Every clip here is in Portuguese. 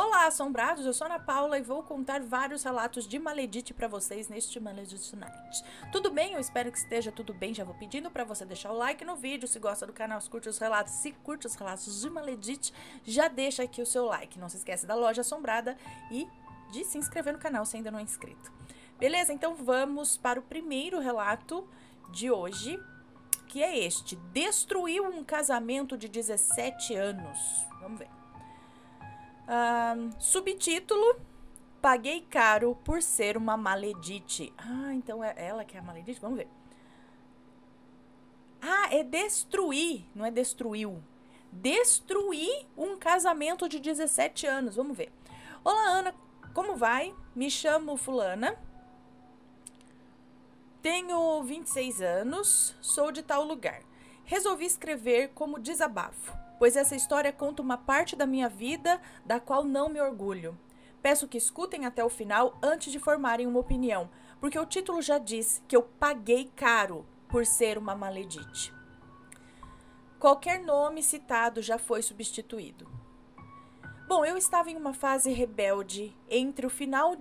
Olá, assombrados, eu sou Ana Paula e vou contar vários relatos de Maledite para vocês neste Maledite Night. Tudo bem? Eu espero que esteja tudo bem. Já vou pedindo para você deixar o like no vídeo, se gosta do canal, se curte os relatos, de Maledite, já deixa aqui o seu like. Não se esquece da loja assombrada e de se inscrever no canal se ainda não é inscrito. Beleza? Então vamos para o primeiro relato de hoje, que é este: destruiu um casamento de 17 anos. Vamos ver. Subtítulo: paguei caro por ser uma maledite. Então é ela que é a maledite? Vamos ver. É destruir, não é destruiu. Destruir um casamento de 17 anos. Vamos ver. Olá, Ana, como vai? Me chamo fulana. Tenho 26 anos, sou de tal lugar. Resolvi escrever como desabafo, pois essa história conta uma parte da minha vida da qual não me orgulho. Peço que escutem até o final antes de formarem uma opinião, porque o título já diz que eu paguei caro por ser uma maledite. Qualquer nome citado já foi substituído. Bom, eu estava em uma fase rebelde entre o final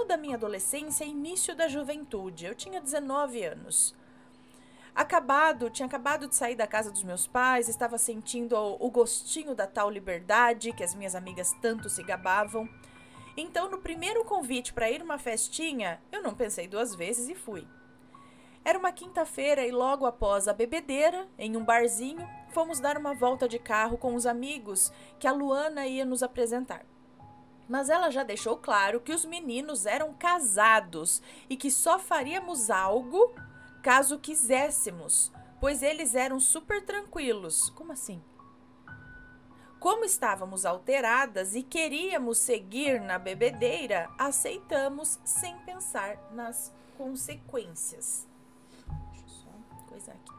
da minha adolescência e início da juventude. Eu tinha 19 anos. Tinha acabado de sair da casa dos meus pais, estava sentindo o gostinho da tal liberdade que as minhas amigas tanto se gabavam. Então, no primeiro convite para ir numa festinha, eu não pensei duas vezes e fui. Era uma quinta-feira e logo após a bebedeira, em um barzinho, fomos dar uma volta de carro com os amigos que a Luana ia nos apresentar. Mas ela já deixou claro que os meninos eram casados e que só faríamos algo caso quiséssemos, pois eles eram super tranquilos. Como assim? Como estávamos alteradas e queríamos seguir na bebedeira, aceitamos sem pensar nas consequências. Deixa eu só coisar aqui.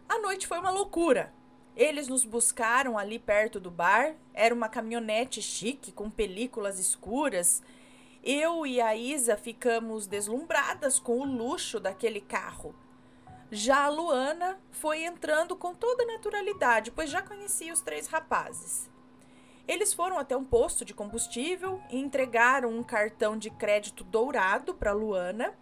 A noite foi uma loucura. Eles nos buscaram ali perto do bar. Era uma caminhonete chique com películas escuras. Eu e a Isa ficamos deslumbradas com o luxo daquele carro. Já a Luana foi entrando com toda naturalidade, pois já conhecia os três rapazes. Eles foram até um posto de combustível e entregaram um cartão de crédito dourado para a Luana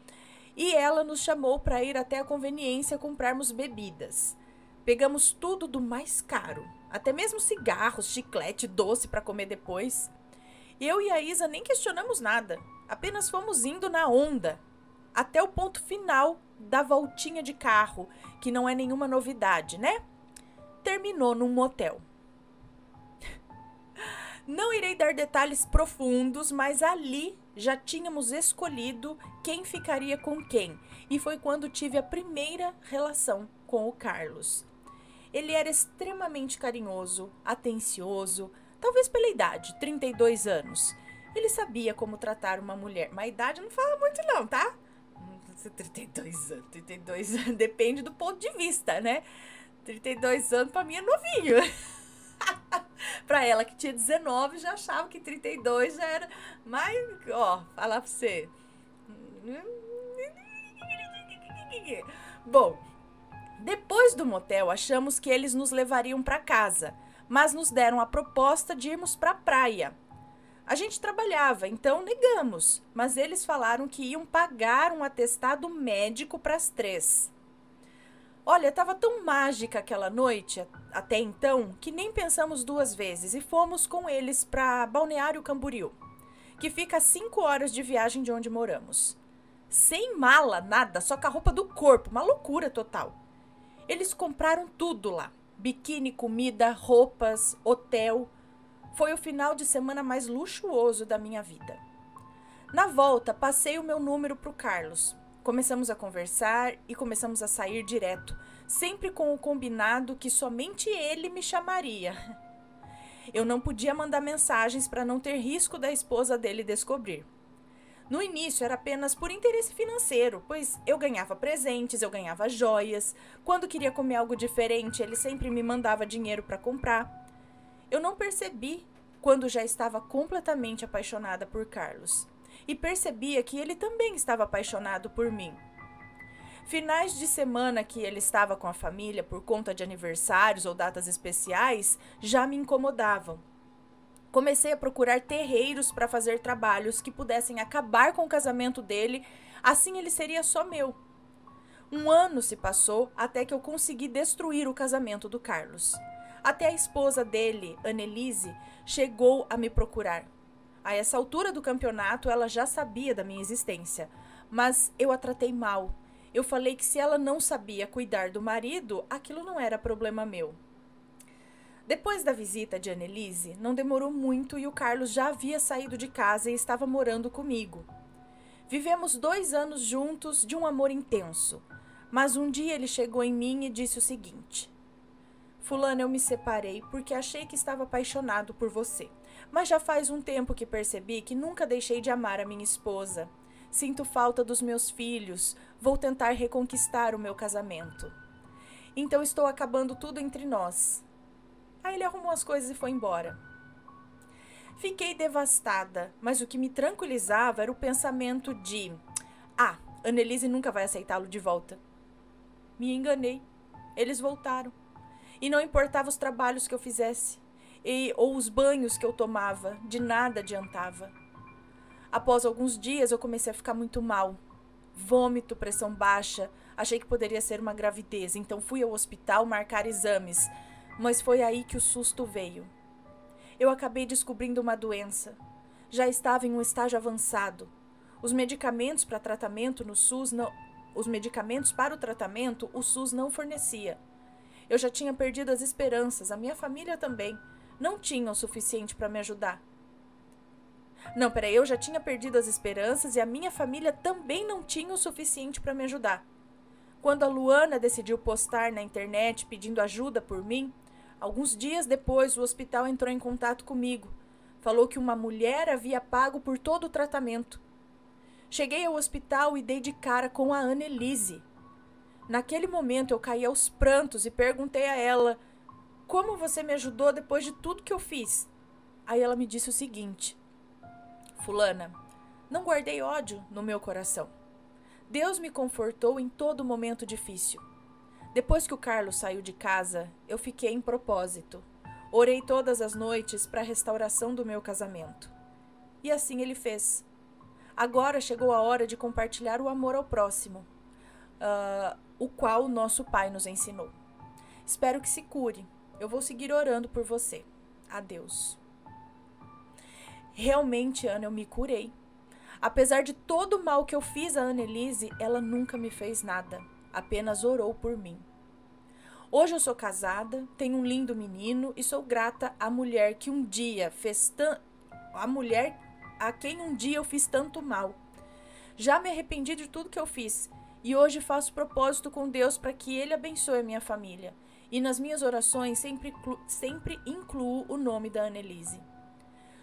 e ela nos chamou para ir até a conveniência comprarmos bebidas. Pegamos tudo do mais caro, até mesmo cigarros, chiclete, doce para comer depois. Eu e a Isa nem questionamos nada, apenas fomos indo na onda, até o ponto final da voltinha de carro, que não é nenhuma novidade, né? Terminou num motel. Não irei dar detalhes profundos, mas ali já tínhamos escolhido quem ficaria com quem, e foi quando tive a primeira relação com o Carlos. Ele era extremamente carinhoso, atencioso, talvez pela idade, 32 anos. Ele sabia como tratar uma mulher. Mas a idade não fala muito não, tá? 32 anos, depende do ponto de vista, né? 32 anos pra mim é novinho. Pra ela que tinha 19, já achava que 32 já era. Mas, falar pra você. Bom, depois do motel, achamos que eles nos levariam pra casa, mas nos deram a proposta de irmos para a praia. A gente trabalhava, então negamos, mas eles falaram que iam pagar um atestado médico para as 3. Olha, estava tão mágica aquela noite, até então, que nem pensamos duas vezes e fomos com eles para Balneário Camboriú, que fica a 5 horas de viagem de onde moramos. Sem mala, nada, só com a roupa do corpo, uma loucura total. Eles compraram tudo lá. Biquíni, comida, roupas, hotel. Foi o final de semana mais luxuoso da minha vida. Na volta, passei o meu número para o Carlos. Começamos a conversar e começamos a sair direto, sempre com o combinado que somente ele me chamaria. Eu não podia mandar mensagens para não ter risco da esposa dele descobrir. No início era apenas por interesse financeiro, pois eu ganhava presentes, eu ganhava joias. Quando queria comer algo diferente, ele sempre me mandava dinheiro para comprar. Eu não percebi quando já estava completamente apaixonada por Carlos. E percebia que ele também estava apaixonado por mim. Finais de semana que ele estava com a família por conta de aniversários ou datas especiais já me incomodavam. Comecei a procurar terreiros para fazer trabalhos que pudessem acabar com o casamento dele, assim ele seria só meu. 1 ano se passou até que eu consegui destruir o casamento do Carlos. Até a esposa dele, Annelise, chegou a me procurar. A essa altura do campeonato, ela já sabia da minha existência, mas eu a tratei mal. Eu falei que se ela não sabia cuidar do marido, aquilo não era problema meu. Depois da visita de Annelise, não demorou muito e o Carlos já havia saído de casa e estava morando comigo. Vivemos 2 anos juntos de um amor intenso, mas um dia ele chegou em mim e disse o seguinte: Fulana, eu me separei porque achei que estava apaixonado por você, mas já faz um tempo que percebi que nunca deixei de amar a minha esposa. Sinto falta dos meus filhos, vou tentar reconquistar o meu casamento. Então estou acabando tudo entre nós. Aí ele arrumou as coisas e foi embora. Fiquei devastada, mas o que me tranquilizava era o pensamento de: Annelise nunca vai aceitá-lo de volta. Me enganei. Eles voltaram. E não importava os trabalhos que eu fizesse, ou os banhos que eu tomava, de nada adiantava. Após alguns dias eu comecei a ficar muito mal. Vômito, pressão baixa, achei que poderia ser uma gravidez, então fui ao hospital marcar exames, mas foi aí que o susto veio. Eu acabei descobrindo uma doença. Já estava em um estágio avançado. Os medicamentos para tratamento no SUS Os medicamentos para o tratamento o SUS não fornecia. Eu já tinha perdido as esperanças, a minha família também. Não tinha o suficiente para me ajudar. Eu já tinha perdido as esperanças e a minha família também não tinha o suficiente para me ajudar. Quando a Luana decidiu postar na internet pedindo ajuda por mim, alguns dias depois o hospital entrou em contato comigo. Falou que uma mulher havia pago por todo o tratamento. Cheguei ao hospital e dei de cara com a Annelise. Naquele momento eu caí aos prantos e perguntei a ela: como você me ajudou depois de tudo que eu fiz? Aí ela me disse o seguinte: Fulana, não guardei ódio no meu coração. Deus me confortou em todo momento difícil. Depois que o Carlos saiu de casa, eu fiquei em propósito. Orei todas as noites para a restauração do meu casamento. E assim ele fez. Agora chegou a hora de compartilhar o amor ao próximo, o qual nosso Pai nos ensinou. Espero que se cure. Eu vou seguir orando por você. Adeus. Realmente, Ana, eu me curei. Apesar de todo o mal que eu fiz a Annelise, ela nunca me fez nada. Apenas orou por mim. Hoje eu sou casada, tenho um lindo menino e sou grata à mulher que um dia a quem um dia eu fiz tanto mal. Já me arrependi de tudo que eu fiz e hoje faço propósito com Deus para que Ele abençoe a minha família. E nas minhas orações sempre incluo o nome da Annelise.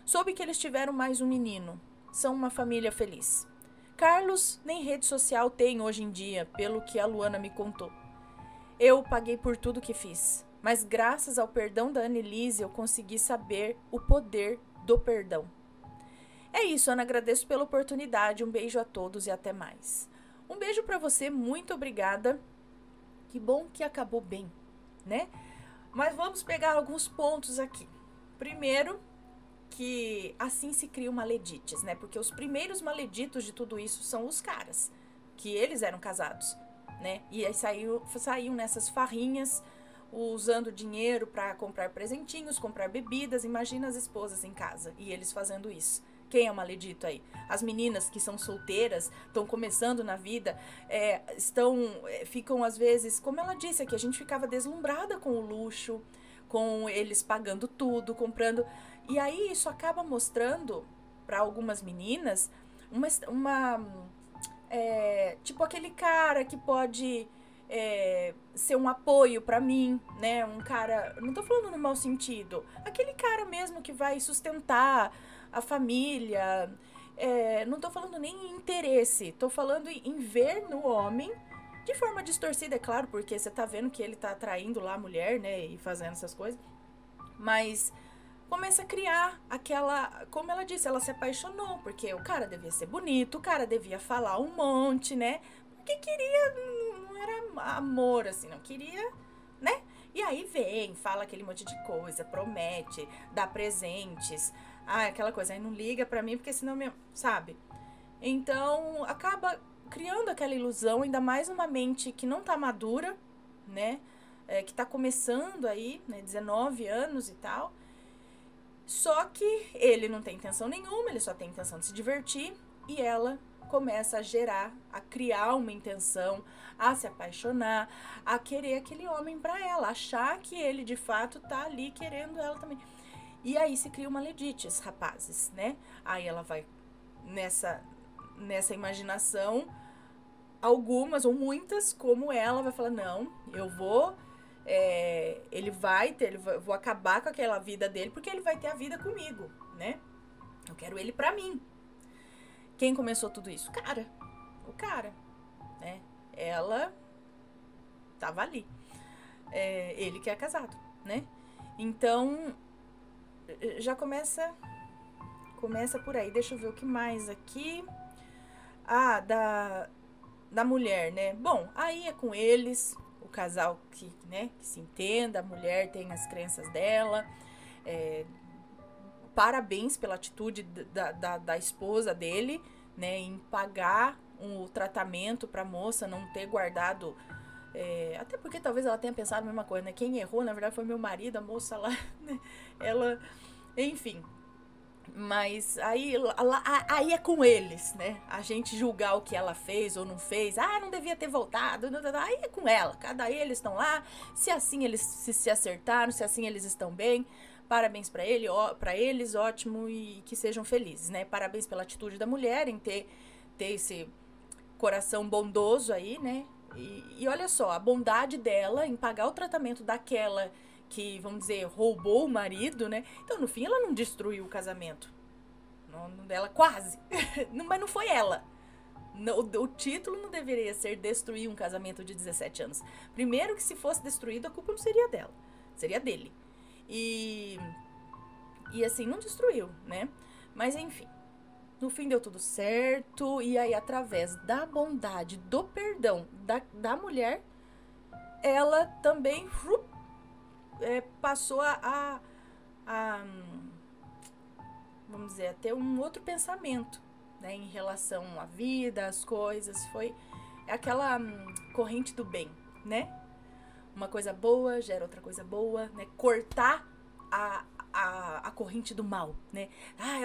Soube que eles tiveram mais um menino. São uma família feliz. Carlos nem rede social tem hoje em dia, pelo que a Luana me contou. Eu paguei por tudo que fiz, mas graças ao perdão da Annelise eu consegui saber o poder do perdão. É isso, Ana, agradeço pela oportunidade, um beijo a todos e até mais. Um beijo pra você, muito obrigada. Que bom que acabou bem, né? Mas vamos pegar alguns pontos aqui. Primeiro, que assim se criam maledites, né? Porque os primeiros maleditos de tudo isso são os caras, que eles eram casados, né? E aí saíam nessas farrinhas, usando dinheiro para comprar presentinhos, comprar bebidas. Imagina as esposas em casa e eles fazendo isso. Quem é o maledito aí? As meninas que são solteiras, estão começando na vida, ficam às vezes, como ela disse aqui, a gente ficava deslumbrada com o luxo, com eles pagando tudo, comprando. E aí isso acaba mostrando para algumas meninas tipo aquele cara que pode ser um apoio para mim, né? Um cara, não tô falando no mau sentido, aquele cara mesmo que vai sustentar a família. Não tô falando nem em interesse, tô falando em ver no homem, de forma distorcida, é claro, porque você tá vendo que ele tá atraindo lá a mulher, né, e fazendo essas coisas, mas começa a criar aquela, como ela disse, ela se apaixonou, porque o cara devia ser bonito, o cara devia falar um monte, né, porque queria, não era amor, assim, não queria, né, E aí vem, fala aquele monte de coisa, promete, dá presentes, aquela coisa, aí não liga pra mim porque senão, sabe? Então, acaba criando aquela ilusão, ainda mais numa mente que não tá madura, né? Que tá começando aí, né? 19 anos e tal. Só que ele não tem intenção nenhuma, ele só tem intenção de se divertir. E ela começa a gerar, a criar uma intenção, a se apaixonar, a querer aquele homem pra ela, achar que ele de fato tá ali querendo ela também. E aí se cria uma ledite, esses rapazes, né? Aí ela vai nessa imaginação, algumas ou muitas, como ela, vai falar, não, eu vou... vou acabar com aquela vida dele, porque ele vai ter a vida comigo, né? Eu quero ele pra mim. Quem começou tudo isso? O cara, né? Ela tava ali. Ele que é casado, né? Então, já começa por aí. Deixa eu ver o que mais aqui. Da mulher, né? Bom, aí é com eles, o casal que se entenda, a mulher tem as crenças dela. Parabéns pela atitude da esposa dele, né, em pagar o tratamento pra moça, não ter guardado, até porque talvez ela tenha pensado a mesma coisa, né, quem errou na verdade foi meu marido, a moça lá, né, ela, enfim, mas aí é com eles, né, a gente julgar o que ela fez ou não fez, não devia ter voltado, aí é com ela, eles estão lá, se assim eles se acertaram, se assim eles estão bem, parabéns pra eles, ótimo, e que sejam felizes, né? Parabéns pela atitude da mulher em ter esse coração bondoso aí, né? E olha só, a bondade dela em pagar o tratamento daquela que, vamos dizer, roubou o marido, né? Então, no fim, ela não destruiu o casamento. Ela quase. Mas não foi ela. O título não deveria ser destruir um casamento de 17 anos. Primeiro que se fosse destruído, a culpa não seria dela. Seria dele. E assim, não destruiu, né? Mas enfim, no fim deu tudo certo. E aí, através da bondade, do perdão da mulher, ela também passou vamos dizer, a ter um outro pensamento, né? Em relação à vida, às coisas. Foi aquela corrente do bem, né? Uma coisa boa gera outra coisa boa, né? Cortar a corrente do mal, né?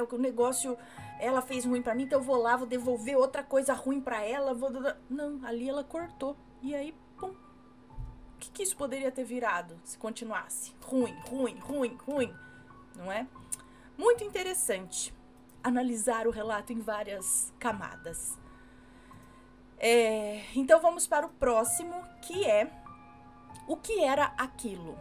O negócio, ela fez ruim pra mim, então eu vou lá, vou devolver outra coisa ruim pra ela, Não, ali ela cortou. E aí, pum. O que isso poderia ter virado se continuasse? Ruim, não é? Muito interessante analisar o relato em várias camadas. Então vamos para o próximo, que é o que era aquilo.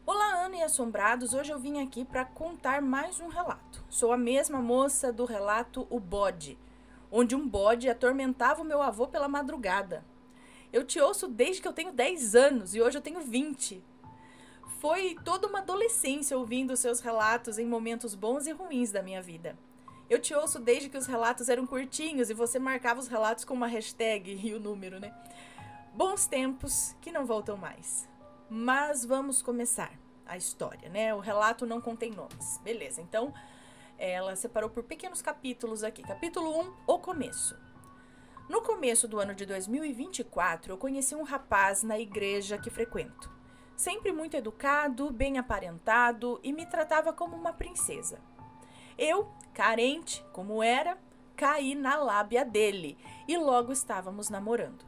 Olá, Ana e Assombrados, hoje eu vim aqui para contar mais um relato. Sou a mesma moça do relato O Bode, onde um bode atormentava o meu avô pela madrugada. Eu te ouço desde que eu tenho 10 anos e hoje eu tenho 20. Foi toda uma adolescência ouvindo seus relatos em momentos bons e ruins da minha vida. Eu te ouço desde que os relatos eram curtinhos e você marcava os relatos com uma hashtag e o número, né? Bons tempos que não voltam mais. Mas vamos começar a história, né? O relato não contém nomes. Beleza, então ela separou por pequenos capítulos aqui. Capítulo 1, o começo. No começo do ano de 2024, eu conheci um rapaz na igreja que frequento. Sempre muito educado, bem aparentado e me tratava como uma princesa. Eu, carente como era, caí na lábia dele e logo estávamos namorando.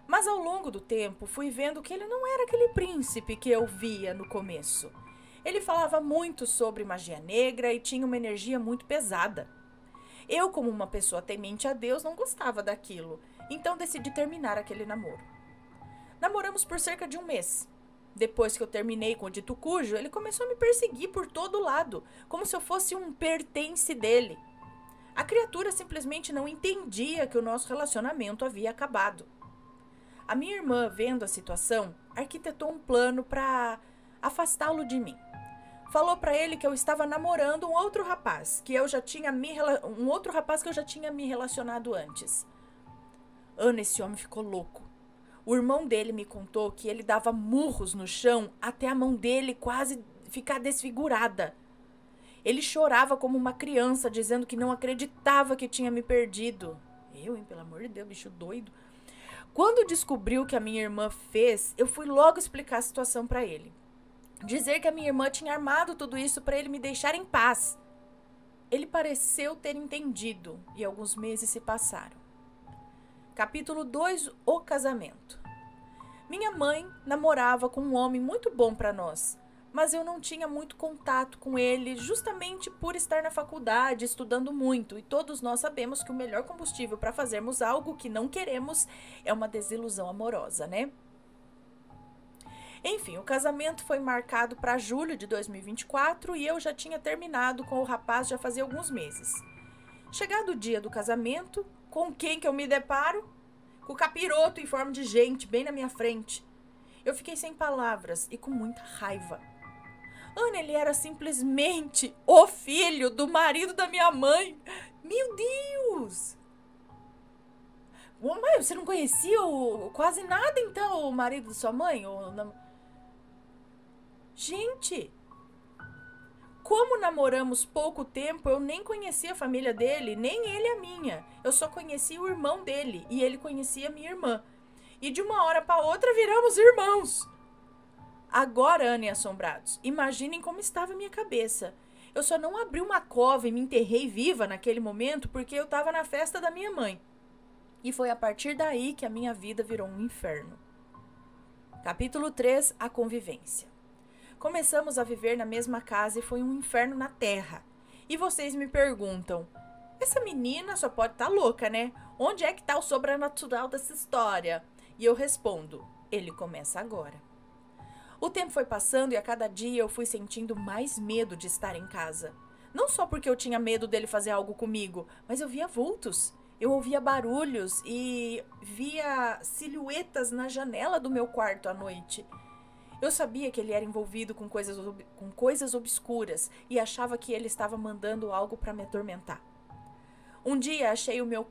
Mas ao longo do tempo fui vendo que ele não era aquele príncipe que eu via no começo. Ele falava muito sobre magia negra e tinha uma energia muito pesada. Eu, como uma pessoa temente a Deus, não gostava daquilo, então decidi terminar aquele namoro. Namoramos por cerca de um mês. Depois que eu terminei com o dito cujo, ele começou a me perseguir por todo lado, como se eu fosse um pertence dele. A criatura simplesmente não entendia que o nosso relacionamento havia acabado. A minha irmã, vendo a situação, arquitetou um plano para afastá-lo de mim. Falou para ele que eu estava namorando um outro rapaz que eu já tinha me relacionado antes. Ana, esse homem ficou louco. O irmão dele me contou que ele dava murros no chão até a mão dele quase ficar desfigurada. Ele chorava como uma criança, dizendo que não acreditava que tinha me perdido. Eu, hein? Pelo amor de Deus, bicho doido. Quando descobriu o que a minha irmã fez, eu fui logo explicar a situação para ele. Dizer que a minha irmã tinha armado tudo isso para ele me deixar em paz. Ele pareceu ter entendido e alguns meses se passaram. Capítulo 2, o casamento. Minha mãe namorava com um homem muito bom para nós, mas eu não tinha muito contato com ele justamente por estar na faculdade, estudando muito, e todos nós sabemos que o melhor combustível para fazermos algo que não queremos é uma desilusão amorosa, né? Enfim, o casamento foi marcado para julho de 2024 e eu já tinha terminado com o rapaz já fazia alguns meses. Chegado o dia do casamento, com quem que eu me deparo? Com o capiroto em forma de gente, bem na minha frente. Eu fiquei sem palavras e com muita raiva. Ana, ele era simplesmente o filho do marido da minha mãe. Meu Deus! Mãe, você não conhecia quase nada, então, o marido da sua mãe? Gente, como namoramos pouco tempo, eu nem conhecia a família dele, nem ele a minha. Eu só conhecia o irmão dele e ele conhecia a minha irmã. E de uma hora para outra viramos irmãos. Agora, Ana e assombrados, imaginem como estava a minha cabeça. Eu só não abri uma cova e me enterrei viva naquele momento porque eu estava na festa da minha mãe. E foi a partir daí que a minha vida virou um inferno. Capítulo 3, a convivência. Começamos a viver na mesma casa e foi um inferno na terra. E vocês me perguntam, essa menina só pode estar louca, né? Onde é que está o sobrenatural dessa história? E eu respondo, ele começa agora. O tempo foi passando e a cada dia eu fui sentindo mais medo de estar em casa. Não só porque eu tinha medo dele fazer algo comigo, mas eu via vultos. Eu ouvia barulhos e via silhuetas na janela do meu quarto à noite. Eu sabia que ele era envolvido com coisas obscuras e achava que ele estava mandando algo para me atormentar. Um dia eu achei o meu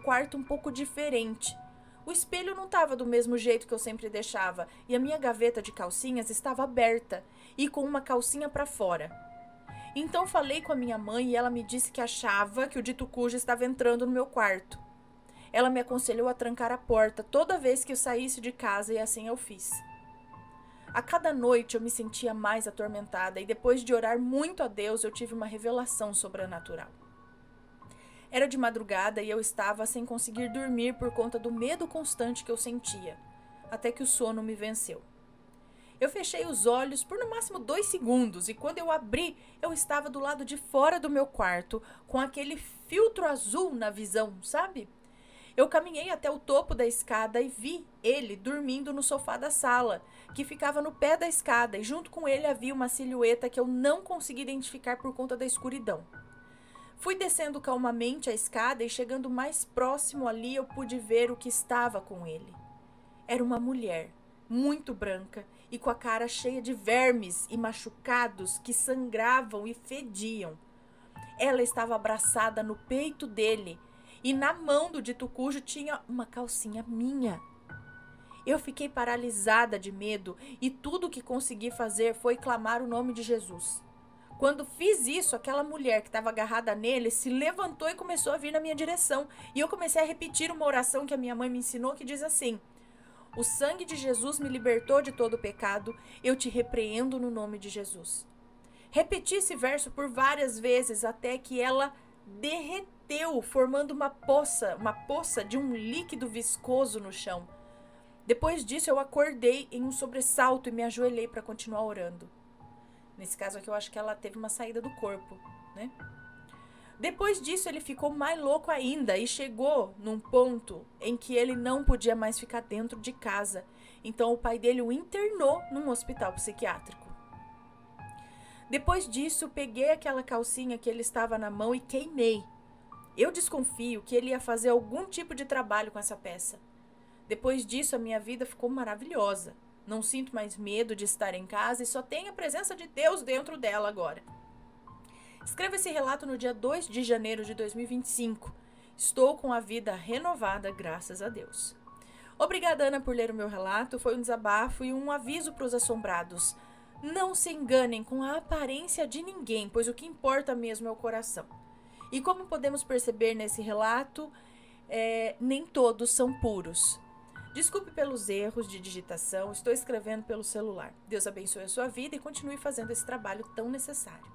quarto um pouco diferente. O espelho não estava do mesmo jeito que eu sempre deixava e a minha gaveta de calcinhas estava aberta e com uma calcinha para fora. Então falei com a minha mãe e ela me disse que achava que o dito cujo estava entrando no meu quarto. Ela me aconselhou a trancar a porta toda vez que eu saísse de casa e assim eu fiz. A cada noite eu me sentia mais atormentada e depois de orar muito a Deus eu tive uma revelação sobrenatural. Era de madrugada e eu estava sem conseguir dormir por conta do medo constante que eu sentia, até que o sono me venceu. Eu fechei os olhos por no máximo 2 segundos e quando eu abri, eu estava do lado de fora do meu quarto com aquele filtro azul na visão, sabe? Eu caminhei até o topo da escada e vi ele dormindo no sofá da sala, que ficava no pé da escada, e junto com ele havia uma silhueta que eu não consegui identificar por conta da escuridão. Fui descendo calmamente a escada e chegando mais próximo ali eu pude ver o que estava com ele. Era uma mulher, muito branca e com a cara cheia de vermes e machucados que sangravam e fediam. Ela estava abraçada no peito dele e na mão do dito cujo tinha uma calcinha minha. Eu fiquei paralisada de medo e tudo o que consegui fazer foi clamar o nome de Jesus. Quando fiz isso, aquela mulher que estava agarrada nele se levantou e começou a vir na minha direção. E eu comecei a repetir uma oração que a minha mãe me ensinou que diz assim: o sangue de Jesus me libertou de todo o pecado, eu te repreendo no nome de Jesus. Repeti esse verso por várias vezes até que ela derreteu, formando uma poça de um líquido viscoso no chão. Depois disso, eu acordei em um sobressalto e me ajoelhei para continuar orando. Nesse caso aqui, eu acho que ela teve uma saída do corpo, né? Depois disso, ele ficou mais louco ainda e chegou num ponto em que ele não podia mais ficar dentro de casa. Então, o pai dele o internou num hospital psiquiátrico. Depois disso, peguei aquela calcinha que ele estava na mão e queimei. Eu desconfio que ele ia fazer algum tipo de trabalho com essa peça. Depois disso, a minha vida ficou maravilhosa. Não sinto mais medo de estar em casa e só tenho a presença de Deus dentro dela agora. Escreva esse relato no dia 2 de janeiro de 2025. Estou com a vida renovada, graças a Deus. Obrigada, Ana, por ler o meu relato. Foi um desabafo e um aviso para os assombrados. Não se enganem com a aparência de ninguém, pois o que importa mesmo é o coração. E como podemos perceber nesse relato, nem todos são puros. Desculpe pelos erros de digitação, estou escrevendo pelo celular. Deus abençoe a sua vida e continue fazendo esse trabalho tão necessário.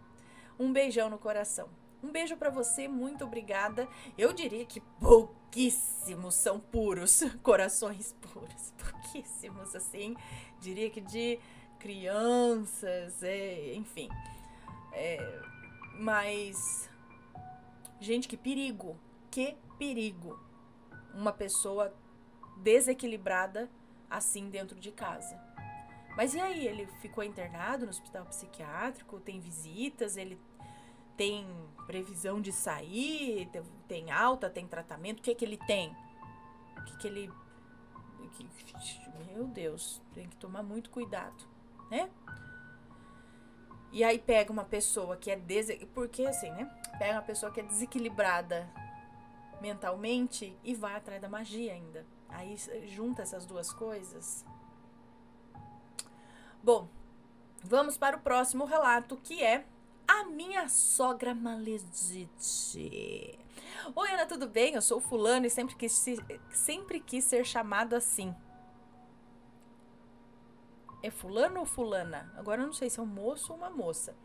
Um beijão no coração. Um beijo para você, muito obrigada. Eu diria que pouquíssimos são puros, corações puros. Pouquíssimos, assim. Diria que de crianças, enfim. Mas, gente, que perigo. Que perigo. Uma pessoa desequilibrada assim dentro de casa. Mas e aí? Ele ficou internado no hospital psiquiátrico? Tem visitas? Ele tem previsão de sair? Tem alta? Tem tratamento? O que ele tem? Meu Deus, tem que tomar muito cuidado, né? E aí pega uma pessoa que é porque assim, né? Pega uma pessoa que é desequilibrada mentalmente e vai atrás da magia ainda. Aí junta essas duas coisas. Bom, vamos para o próximo relato, que é a minha sogra maledite. Oi, Ana, tudo bem? Eu sou fulano e sempre quis ser chamado assim. É fulano ou fulana? Agora eu não sei se é um moço ou uma moça.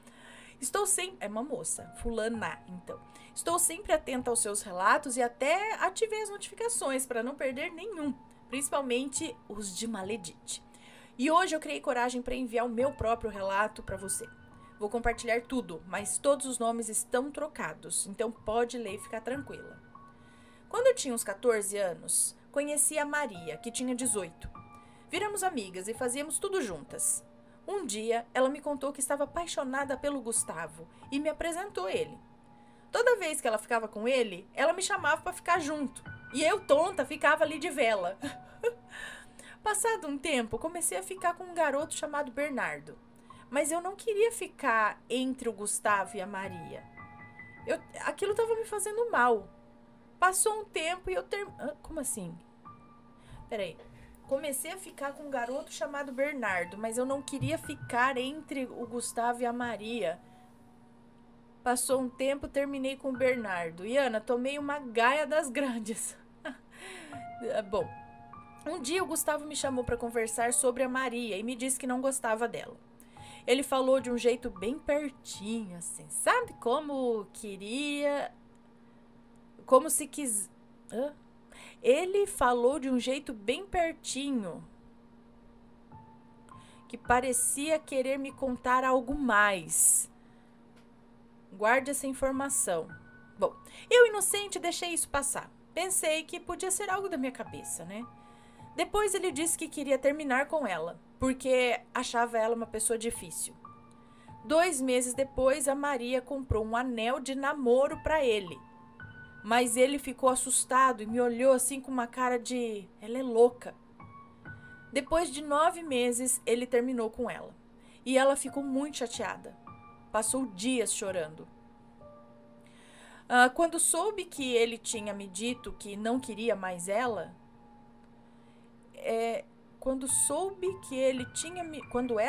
É uma moça, fulana, então. Estou sempre atenta aos seus relatos e até ativei as notificações para não perder nenhum, principalmente os de maledite. E hoje eu criei coragem para enviar o meu próprio relato para você. Vou compartilhar tudo, mas todos os nomes estão trocados, então pode ler e ficar tranquila. Quando eu tinha uns 14 anos, conheci a Maria, que tinha 18. Viramos amigas e fazíamos tudo juntas. Um dia, ela me contou que estava apaixonada pelo Gustavo e me apresentou ele. Toda vez que ela ficava com ele, ela me chamava para ficar junto. E eu, tonta, ficava ali de vela. Passado um tempo, comecei a ficar com um garoto chamado Bernardo. Mas eu não queria ficar entre o Gustavo e a Maria. Aquilo estava me fazendo mal. Passou um tempo e eu Como assim? Peraí. Comecei a ficar com um garoto chamado Bernardo, mas eu não queria ficar entre o Gustavo e a Maria. Passou um tempo, terminei com o Bernardo. E, Ana, tomei uma gaia das grandes. Bom, um dia o Gustavo me chamou para conversar sobre a Maria e me disse que não gostava dela. Ele falou de um jeito bem pertinho, assim. Sabe como queria... Como se quis... Ele falou de um jeito bem pertinho, que parecia querer me contar algo mais. Guarde essa informação. Bom, eu, inocente, deixei isso passar. Pensei que podia ser algo da minha cabeça, né? Depois ele disse que queria terminar com ela, porque achava ela uma pessoa difícil. 2 meses depois, a Maria comprou um anel de namoro para ele. Mas ele ficou assustado e me olhou assim com uma cara de... Ela é louca. Depois de 9 meses, ele terminou com ela. E ela ficou muito chateada. Passou dias chorando. Quando soube que ele tinha me dito que não queria mais ela... Quando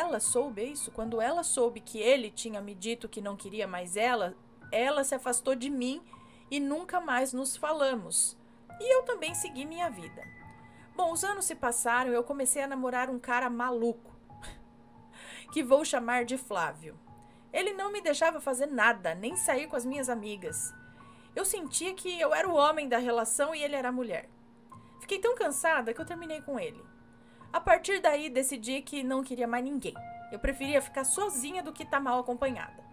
ela soube que ele tinha me dito que não queria mais ela se afastou de mim e nunca mais nos falamos. E eu também segui minha vida. Bom, os anos se passaram e eu comecei a namorar um cara maluco, que vou chamar de Flávio. Ele não me deixava fazer nada, nem sair com as minhas amigas. Eu sentia que eu era o homem da relação e ele era a mulher. Fiquei tão cansada que eu terminei com ele. A partir daí, decidi que não queria mais ninguém. Eu preferia ficar sozinha do que estar mal acompanhada.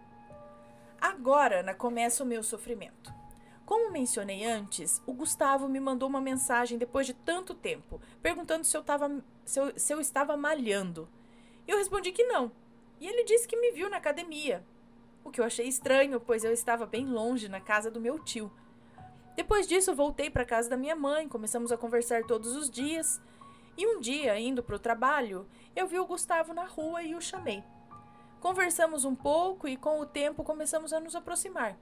Agora, Ana, começa o meu sofrimento. Como mencionei antes, o Gustavo me mandou uma mensagem depois de tanto tempo, perguntando se eu estava malhando. Eu respondi que não, e ele disse que me viu na academia, o que eu achei estranho, pois eu estava bem longe, na casa do meu tio. Depois disso, voltei para a casa da minha mãe, começamos a conversar todos os dias, e um dia, indo para o trabalho, eu vi o Gustavo na rua e o chamei. Conversamos um pouco e, com o tempo, começamos a nos aproximar.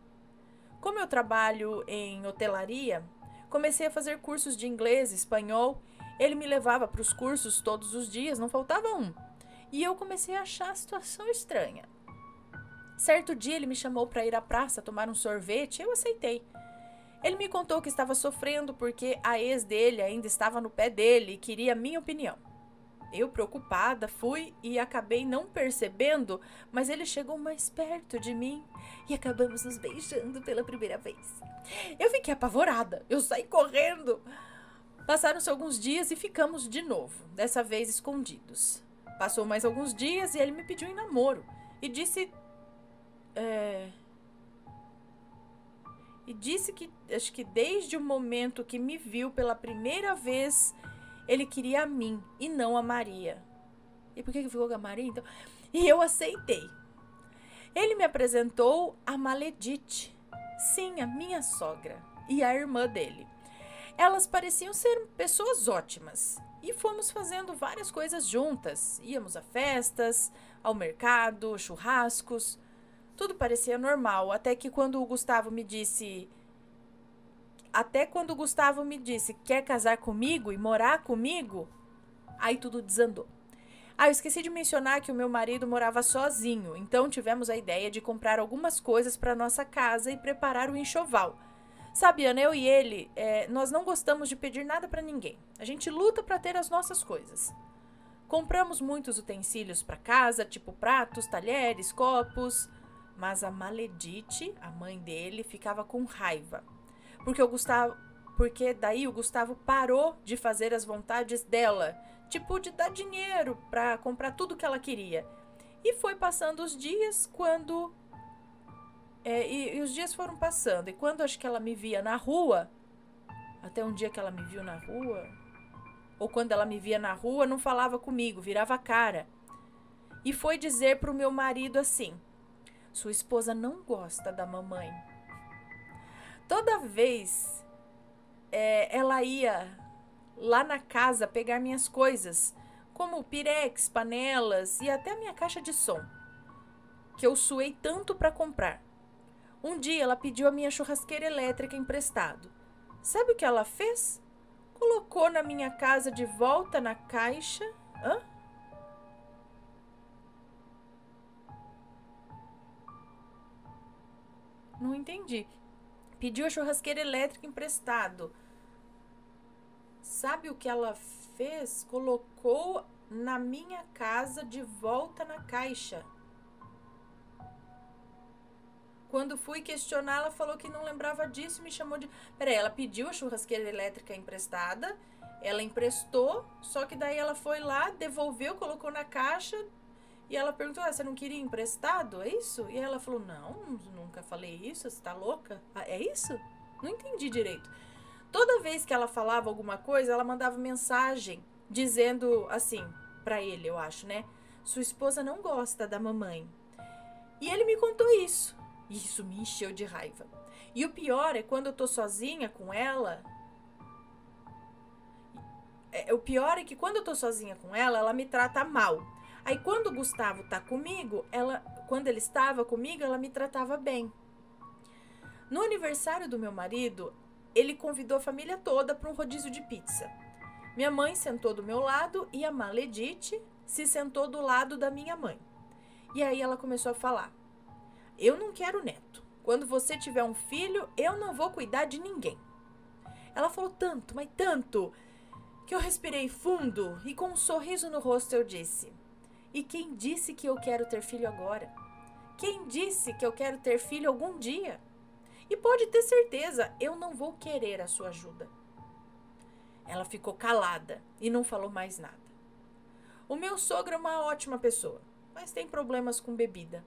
Como eu trabalho em hotelaria, Comecei a fazer cursos de inglês, espanhol. Ele me levava para os cursos todos os dias, não faltava um. E eu comecei a achar a situação estranha. Certo dia ele me chamou para ir à praça tomar um sorvete e eu aceitei. Ele me contou que estava sofrendo porque a ex dele ainda estava no pé dele e queria minha opinião. Eu, preocupada, fui e acabei não percebendo, mas ele chegou mais perto de mim e acabamos nos beijando pela primeira vez. Eu fiquei apavorada, eu saí correndo. Passaram-se alguns dias e ficamos de novo, dessa vez escondidos. Passou mais alguns dias e ele me pediu em namoro e disse que, acho que desde o momento que me viu pela primeira vez, ele queria a mim e não a Maria. E por que ficou com a Maria, então? E eu aceitei. Ele me apresentou a Maledite. Sim, a minha sogra e a irmã dele. Elas pareciam ser pessoas ótimas. E fomos fazendo várias coisas juntas. Íamos a festas, ao mercado, churrascos. Tudo parecia normal, até quando o Gustavo me disse, quer casar comigo e morar comigo, aí tudo desandou. Eu esqueci de mencionar que o meu marido morava sozinho, então tivemos a ideia de comprar algumas coisas para nossa casa e preparar o enxoval. Sabe, Ana, eu e ele, nós não gostamos de pedir nada para ninguém. A gente luta para ter as nossas coisas. Compramos muitos utensílios para casa, tipo pratos, talheres, copos. Mas a Maledite, a mãe dele, ficava com raiva. Porque daí o Gustavo parou de fazer as vontades dela. Tipo, de dar dinheiro para comprar tudo que ela queria. E foi passando os dias quando... E os dias foram passando. E quando acho que ela me via na rua... Até um dia que ela me viu na rua... Ou quando ela me via na rua, não falava comigo, virava a cara. E foi dizer pro meu marido assim... Sua esposa não gosta da mamãe. Toda vez ela ia lá na casa pegar minhas coisas, como pirex, panelas e até minha caixa de som, que eu suei tanto para comprar. Um dia ela pediu a minha churrasqueira elétrica emprestado. Sabe o que ela fez? Colocou na minha casa de volta na caixa. Não entendi. Pediu a churrasqueira elétrica emprestado. Sabe o que ela fez? Colocou na minha casa de volta na caixa. Quando fui questionar, ela falou que não lembrava disso e me chamou de... Peraí, ela pediu a churrasqueira elétrica emprestada, ela emprestou, só que daí ela foi lá, devolveu, colocou na caixa... E ela perguntou, você não queria emprestado? É isso? E ela falou, não, nunca falei isso, você tá louca? É isso? Não entendi direito. Toda vez que ela falava alguma coisa, ela mandava mensagem dizendo assim, pra ele, eu acho, né? Sua esposa não gosta da mamãe. E ele me contou isso. E isso me encheu de raiva. E o pior é quando eu tô sozinha com ela... O pior é que quando eu tô sozinha com ela me trata mal. Aí quando o Gustavo tá comigo, quando ele estava comigo, ela me tratava bem. No aniversário do meu marido, ele convidou a família toda para um rodízio de pizza. Minha mãe sentou do meu lado e a Maledite se sentou do lado da minha mãe. E aí ela começou a falar, eu não quero neto. Quando você tiver um filho, eu não vou cuidar de ninguém. Ela falou tanto, mas tanto, que eu respirei fundo e com um sorriso no rosto eu disse... E quem disse que eu quero ter filho agora? Quem disse que eu quero ter filho algum dia? E pode ter certeza, eu não vou querer a sua ajuda. Ela ficou calada e não falou mais nada. O meu sogro é uma ótima pessoa, mas tem problemas com bebida.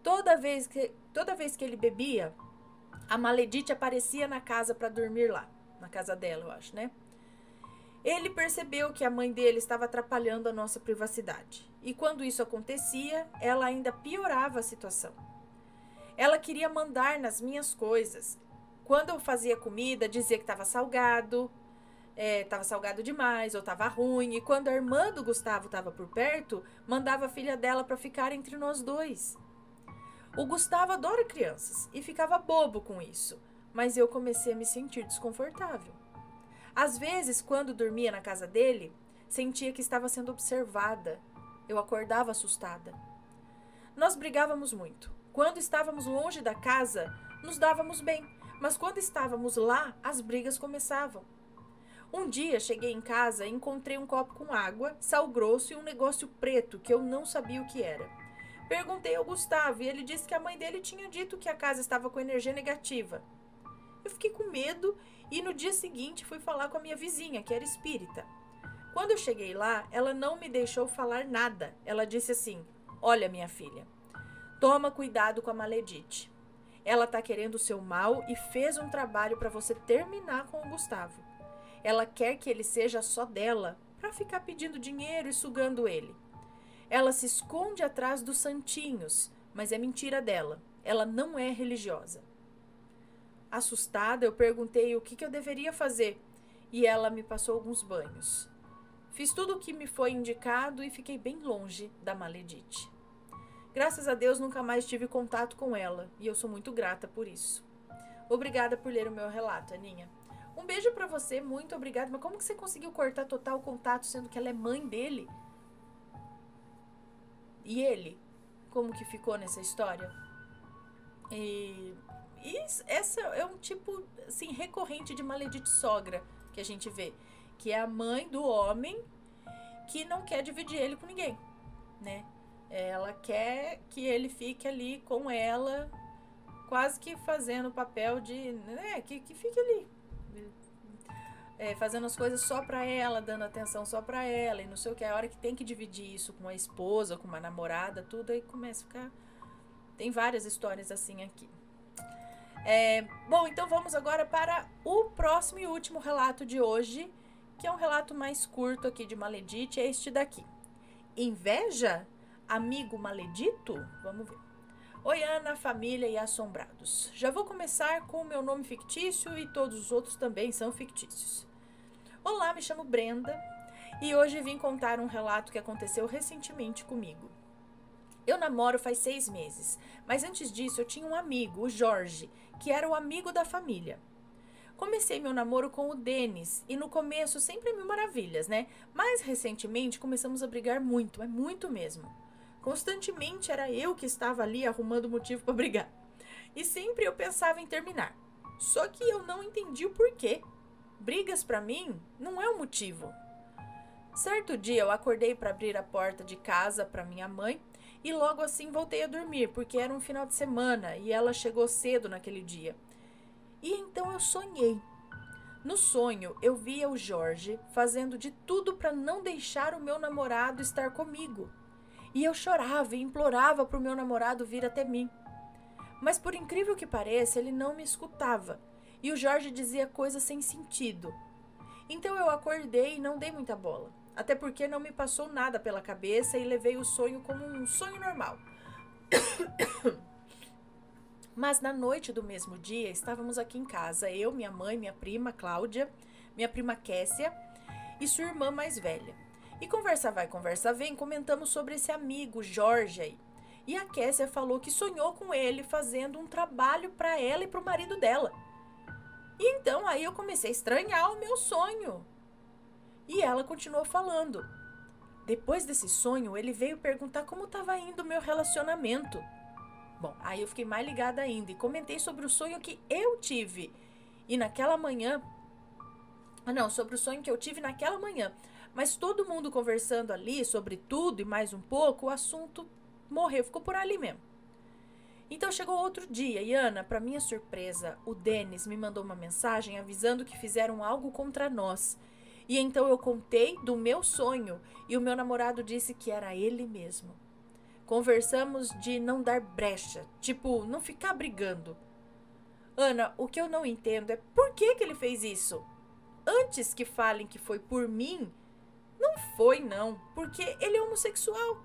Toda vez que ele bebia, a Maledite aparecia na casa para dormir lá. Na casa dela, eu acho, né? Ele percebeu que a mãe dele estava atrapalhando a nossa privacidade. E quando isso acontecia, ela ainda piorava a situação. Ela queria mandar nas minhas coisas. Quando eu fazia comida, dizia que estava salgado demais ou estava ruim. E quando a irmã do Gustavo estava por perto, mandava a filha dela para ficar entre nós dois. O Gustavo adora crianças e ficava bobo com isso. mas eu comecei a me sentir desconfortável. Às vezes, quando dormia na casa dele, sentia que estava sendo observada. Eu acordava assustada. Nós brigávamos muito. Quando estávamos longe da casa, nos dávamos bem, mas quando estávamos lá, as brigas começavam. Um dia cheguei em casa e encontrei um copo com água, sal grosso e um negócio preto que eu não sabia o que era. Perguntei ao Gustavo e ele disse que a mãe dele tinha dito que a casa estava com energia negativa. Eu fiquei com medo e no dia seguinte fui falar com a minha vizinha, que era espírita. Quando eu cheguei lá, ela não me deixou falar nada. Ela disse assim: olha, minha filha, toma cuidado com a Maledite. Ela tá querendo o seu mal e fez um trabalho para você terminar com o Gustavo. Ela quer que ele seja só dela, para ficar pedindo dinheiro e sugando ele. Ela se esconde atrás dos santinhos, mas é mentira dela. Ela não é religiosa. Assustada, eu perguntei o que eu deveria fazer e ela me passou alguns banhos. Fiz tudo o que me foi indicado e fiquei bem longe da Maledite. Graças a Deus nunca mais tive contato com ela e eu sou muito grata por isso. Obrigada por ler o meu relato, Aninha. Um beijo pra você, muito obrigada. Mas como que você conseguiu cortar total contato sendo que ela é mãe dele? E ele? Como que ficou nessa história? E essa é um tipo assim, recorrente de Maledite sogra que a gente vê, que é a mãe do homem que não quer dividir ele com ninguém, né? Ela quer que ele fique ali com ela, quase que fazendo o papel de, né, que fique ali, fazendo as coisas só pra ela, dando atenção só pra ela, e não sei o que. A hora que tem que dividir isso com uma esposa, com uma namorada, tudo, aí começa a ficar... Tem várias histórias assim aqui. Bom, então vamos agora para o próximo e último relato de hoje, que é um relato mais curto aqui de Maledite, é este daqui. Inveja? Amigo maledito? Vamos ver. Oi, Ana, família e assombrados. Já vou começar com o meu nome fictício e todos os outros também são fictícios. Olá, me chamo Brenda e hoje vim contar um relato que aconteceu recentemente comigo. Eu namoro faz 6 meses, mas antes disso eu tinha um amigo, o Jorge, que era o amigo da família. Comecei meu namoro com o Denis e no começo sempre mil maravilhas, né? Mas recentemente começamos a brigar muito, é muito mesmo. Constantemente era eu que estava ali arrumando motivo para brigar. E sempre eu pensava em terminar. Só que eu não entendi o porquê. Brigas para mim não é um motivo. Certo dia eu acordei para abrir a porta de casa para minha mãe e logo assim voltei a dormir, porque era um final de semana e ela chegou cedo naquele dia. E então eu sonhei. No sonho eu via o Jorge fazendo de tudo para não deixar o meu namorado estar comigo. E eu chorava e implorava para o meu namorado vir até mim. Mas por incrível que pareça, ele não me escutava. E o Jorge dizia coisas sem sentido. Então eu acordei e não dei muita bola. Até porque não me passou nada pela cabeça e levei o sonho como um sonho normal. Mas na noite do mesmo dia, estávamos aqui em casa. Eu, minha mãe, minha prima Cláudia, minha prima Kessia e sua irmã mais velha. E conversa vai, conversa vem, comentamos sobre esse amigo Jorge aí. E a Kessia falou que sonhou com ele fazendo um trabalho para ela e para o marido dela. E então aí eu comecei a estranhar o meu sonho. E ela continuou falando. Depois desse sonho, ele veio perguntar como estava indo o meu relacionamento. Bom, aí eu fiquei mais ligada ainda e comentei sobre o sonho que eu tive. E naquela manhã... sobre o sonho que eu tive naquela manhã. Mas todo mundo conversando ali sobre tudo e mais um pouco, o assunto morreu, ficou por ali mesmo. Então chegou outro dia e Ana, para minha surpresa, o Denis me mandou uma mensagem avisando que fizeram algo contra nós. E então eu contei do meu sonho e o meu namorado disse que era ele mesmo. Conversamos de não dar brecha, tipo, não ficar brigando. Ana, o que eu não entendo é por que ele fez isso? Antes que falem que foi por mim, não foi não, porque ele é homossexual.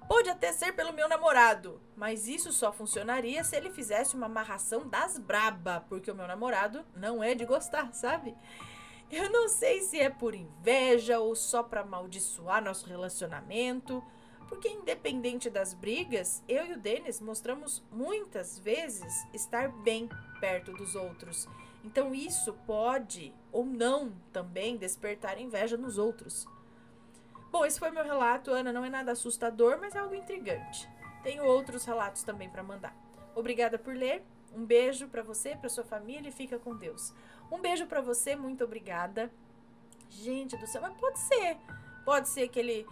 Pode até ser pelo meu namorado, mas isso só funcionaria se ele fizesse uma amarração das braba, porque o meu namorado não é de gostar, sabe? Eu não sei se é por inveja ou só pra amaldiçoar nosso relacionamento, porque independente das brigas, eu e o Denis mostramos muitas vezes estar bem. perto dos outros. Então isso pode ou não também despertar inveja nos outros. Bom, esse foi meu relato, Ana, não é nada assustador, mas é algo intrigante. Tenho outros relatos também para mandar. Obrigada por ler. Um beijo para você, para sua família e fica com Deus. Um beijo para você, muito obrigada. Gente do céu, mas pode ser que ele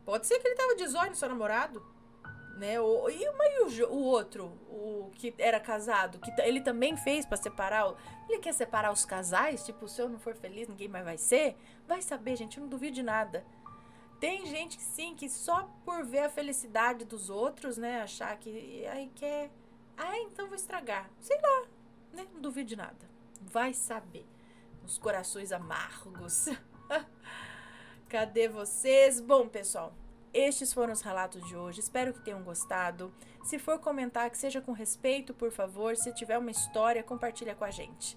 pode ser que ele tava de zóio no seu namorado, né? O outro, o que era casado, que ele também fez para separar, ele quer separar os casais, tipo, se eu não for feliz, ninguém mais vai ser. Vai saber, gente, eu não duvido de nada. Tem gente que sim, que só por ver a felicidade dos outros, né, achar que aí quer, então vou estragar. Sei lá, né? Não duvido de nada. Vai saber. Os corações amargos. Cadê vocês? Bom, pessoal, estes foram os relatos de hoje. Espero que tenham gostado. Se for comentar, que seja com respeito, por favor. Se tiver uma história, compartilha com a gente,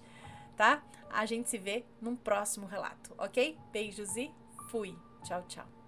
tá? A gente se vê num próximo relato, ok? Beijos e fui. Tchau, tchau.